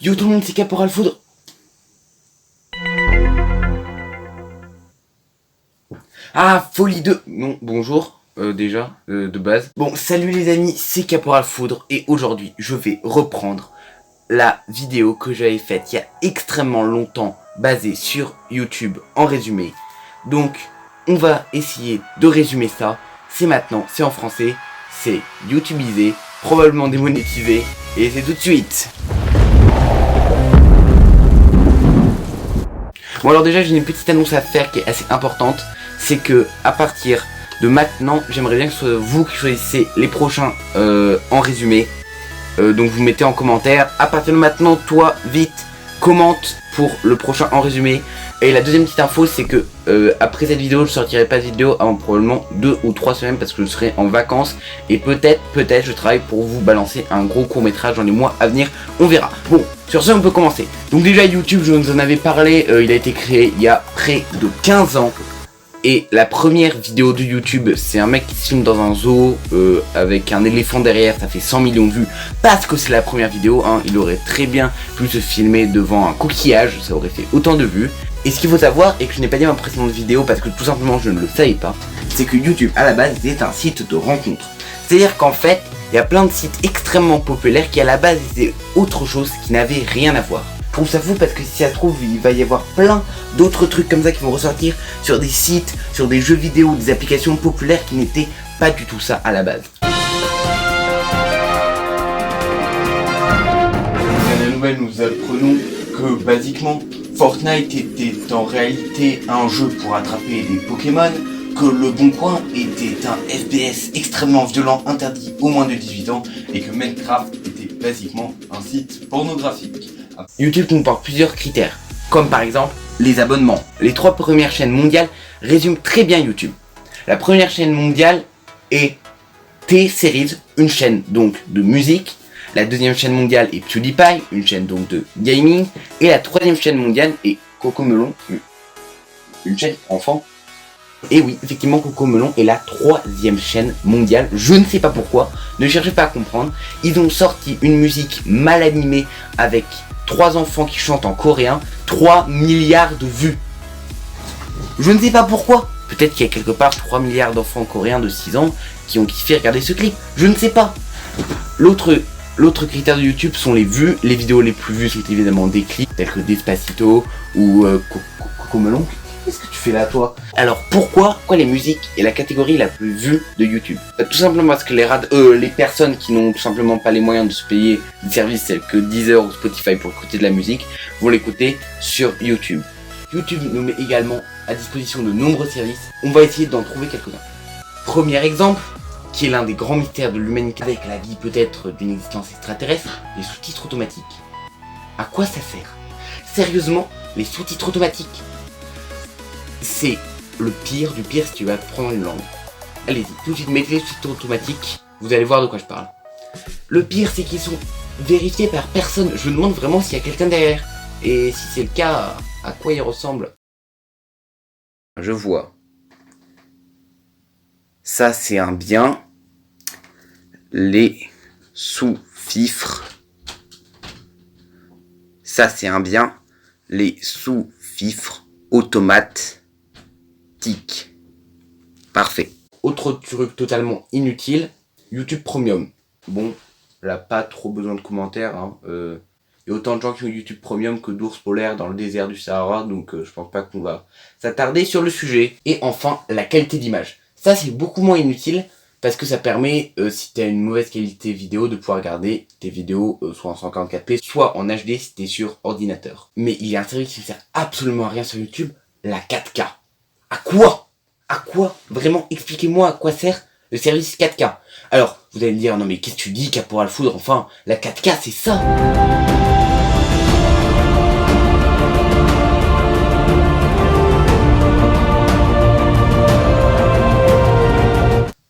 Yo tout le monde, c'est Caporal Foudre. Ah, folie de... Non, bonjour, déjà, de base. Bon, salut les amis, c'est Caporal Foudre et aujourd'hui, je vais reprendre la vidéo que j'avais faite il y a extrêmement longtemps, basée sur YouTube en résumé. Donc, on va essayer de résumer ça. C'est maintenant, c'est en français, c'est YouTubeisé, probablement démonétisé, et c'est tout de suite. Bon alors déjà j'ai une petite annonce à faire qui est assez importante, c'est que à partir de maintenant, j'aimerais bien que ce soit vous qui choisissez les prochains en résumé. Donc vous mettez en commentaire, à partir de maintenant, toi, vite, commente pour le prochain en résumé. Et la deuxième petite info, c'est que après cette vidéo, je sortirai pas de vidéo avant probablement 2 ou 3 semaines parce que je serai en vacances. Et peut-être, je travaille pour vous balancer un gros court métrage dans les mois à venir, on verra. Bon, sur ce, on peut commencer. Donc déjà, YouTube, je vous en avais parlé, il a été créé il y a près de 15 ans. Et la première vidéo de YouTube, c'est un mec qui se filme dans un zoo avec un éléphant derrière, ça fait 100 millions de vues parce que c'est la première vidéo, hein. Il aurait très bien pu se filmer devant un coquillage, ça aurait fait autant de vues. Et ce qu'il faut savoir, et que je n'ai pas dit dans ma précédente vidéo parce que tout simplement je ne le savais pas, c'est que YouTube à la base était un site de rencontres. C'est-à-dire qu'en fait, il y a plein de sites extrêmement populaires qui à la base étaient autre chose, qui n'avaient rien à voir. Je trouve ça fou parce que si ça se trouve, il va y avoir plein d'autres trucs comme ça qui vont ressortir sur des sites, sur des jeux vidéo, des applications populaires qui n'étaient pas du tout ça à la base. Dans la nouvelle, nous apprenons que basiquement, Fortnite était en réalité un jeu pour attraper des Pokémon, que Le Bon Coin était un FPS extrêmement violent, interdit aux moins de 18 ans, et que Minecraft était basiquement un site pornographique. YouTube comporte plusieurs critères, comme par exemple les abonnements. Les 3 premières chaînes mondiales résument très bien YouTube. La première chaîne mondiale est T-Series, une chaîne donc de musique. La deuxième chaîne mondiale est PewDiePie, une chaîne donc de gaming. Et la troisième chaîne mondiale est Cocomelon, une chaîne enfant. Et oui, effectivement, Cocomelon est la 3e chaîne mondiale. Je ne sais pas pourquoi, ne cherchez pas à comprendre. Ils ont sorti une musique mal animée avec 3 enfants qui chantent en coréen, 3 milliards de vues. Je ne sais pas pourquoi. Peut-être qu'il y a quelque part 3 milliards d'enfants coréens de 6 ans qui ont kiffé regarder ce clip. Je ne sais pas. L'autre critère de YouTube sont les vues. Les vidéos les plus vues sont évidemment des clips tels que Despacito ou Cocomelon. Qu'est-ce que tu fais là, toi? Alors, pourquoi les musiques est la catégorie la plus vue de YouTube? Tout simplement parce que les personnes qui n'ont tout simplement pas les moyens de se payer des services tels que Deezer ou Spotify pour écouter de la musique vont l'écouter sur YouTube. YouTube nous met également à disposition de nombreux services. On va essayer d'en trouver quelques-uns. Premier exemple, qui est l'un des grands mystères de l'humanité avec la vie peut-être d'une existence extraterrestre, les sous-titres automatiques. À quoi ça sert? Sérieusement, les sous-titres automatiques, c'est le pire du pire si tu veux apprendre une langue. Allez-y, tout de suite mettez les sous-titres automatiques, vous allez voir de quoi je parle. Le pire c'est qu'ils sont vérifiés par personne, je me demande vraiment s'il y a quelqu'un derrière. Et si c'est le cas, à quoi il ressemble? Je vois. Ça c'est un bien. Les sous-fifres. Ça c'est un bien. Les sous-fifres automatiques. Parfait. Autre truc totalement inutile, YouTube Premium. Bon, là pas trop besoin de commentaires, hein. Il y a autant de gens qui ont YouTube Premium que d'ours polaires dans le désert du Sahara, donc je pense pas qu'on va s'attarder sur le sujet. Et enfin, la qualité d'image. Ça c'est beaucoup moins inutile parce que ça permet, si tu as une mauvaise qualité vidéo, de pouvoir regarder tes vidéos soit en 144p, soit en HD si tu es sur ordinateur. Mais il y a un service qui ne sert absolument à rien sur YouTube, la 4K. À quoi? À quoi? Vraiment, expliquez-moi à quoi sert le service 4K. Alors, vous allez me dire, non mais qu'est-ce que tu dis, Caporal Foudre? Enfin, la 4K c'est ça.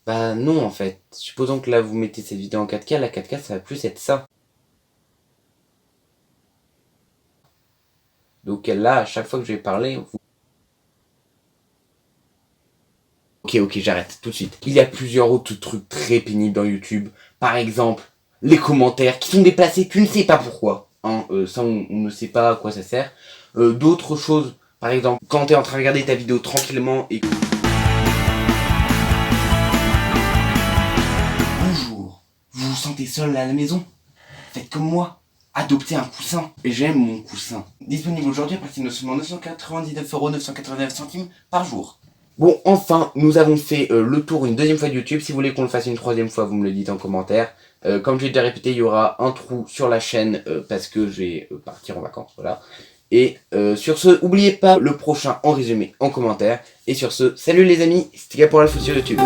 Bah non en fait. Supposons que là vous mettez cette vidéo en 4K, la 4K ça va plus être ça. Donc là, à chaque fois que je vais parler, Ok, j'arrête tout de suite. Il y a plusieurs autres trucs très pénibles dans YouTube. Par exemple, les commentaires qui sont déplacés, tu ne sais pas pourquoi. hein, ça on ne sait pas à quoi ça sert. D'autres choses, par exemple, quand tu es en train de regarder ta vidéo tranquillement et... Bonjour, vous vous sentez seul à la maison? Faites comme moi, adoptez un coussin. Et j'aime mon coussin. Disponible aujourd'hui à partir de seulement 999,999€ par jour. Bon, enfin, nous avons fait le tour une deuxième fois de YouTube. Si vous voulez qu'on le fasse une troisième fois, vous me le dites en commentaire. Comme j'ai déjà répété, il y aura un trou sur la chaîne parce que je vais partir en vacances, voilà. Et sur ce, n'oubliez pas le prochain en résumé en commentaire. Et sur ce, salut les amis, c'était Gars pour la sur YouTube.